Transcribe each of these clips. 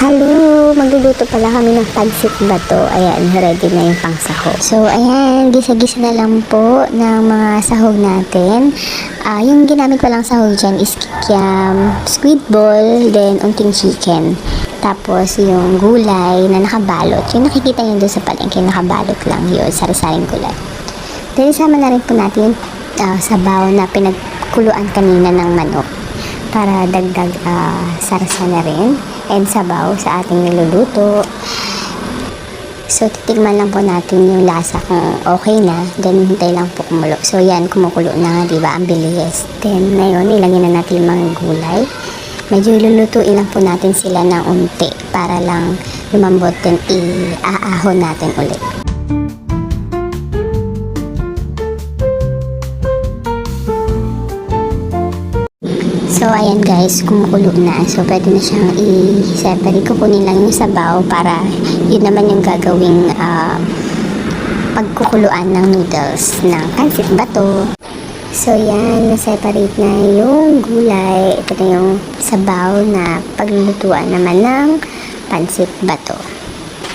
Hello! Magluluto pala kami ng pansit bato. Ayan, ready na yung pangsahog. So, ayan, gisa-gisa na lang po ng mga sahog natin. Yung ginamit palang sahog dyan is kikiam, squid ball, then unting chicken. Tapos, yung gulay na nakabalot. Yung nakikita nyo doon sa palengke, nakabalot lang yun, sari-saring gulay. Then, isama na rin po natin yung sabaw na pinagkuluan kanina ng manok para dagdag sarsa na rin and sabaw sa ating niluluto. So, titigman lang po natin yung lasa kung okay na. Then, hintay lang po kumulo. So, yan, kumukulo na nga, diba? Ang bilis. Then, ngayon, ilagyan na natin yung mga gulay. Medyo ilulutuin lang po natin sila ng unti para lang lumambot. Then, iaahon natin ulit. So, ayan guys, kumukulo na. So, pwede na siyang i-separate. Kukunin lang yung sabaw para yun naman yung gagawing pagkukuluan ng noodles ng pansit bato. So, yan, na-separate na yung gulay. Ito na yung sabaw na paglulutuan naman ng pansit bato.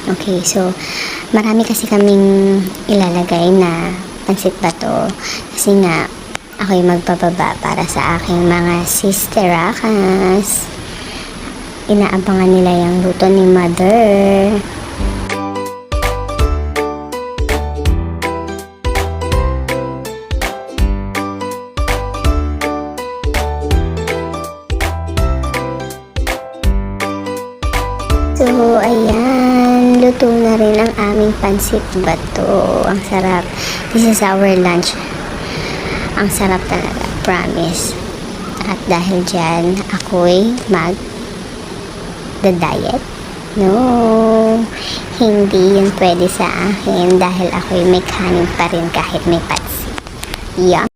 Okay, so, marami kasi kaming ilalagay na pansit bato. Kasi nga, ako'y magpababa para sa aking mga sisterakas. Inaabangan nila yung luto ni Mother. So, ayan. Luto na rin ang aming pansit bato. Ang sarap. This is our lunch. Ang sarap talaga, promise. At dahil dyan, ako'y mag-diet. No, hindi yun pwede sa akin dahil ako'y may kanin pa rin kahit may pansit. Yum!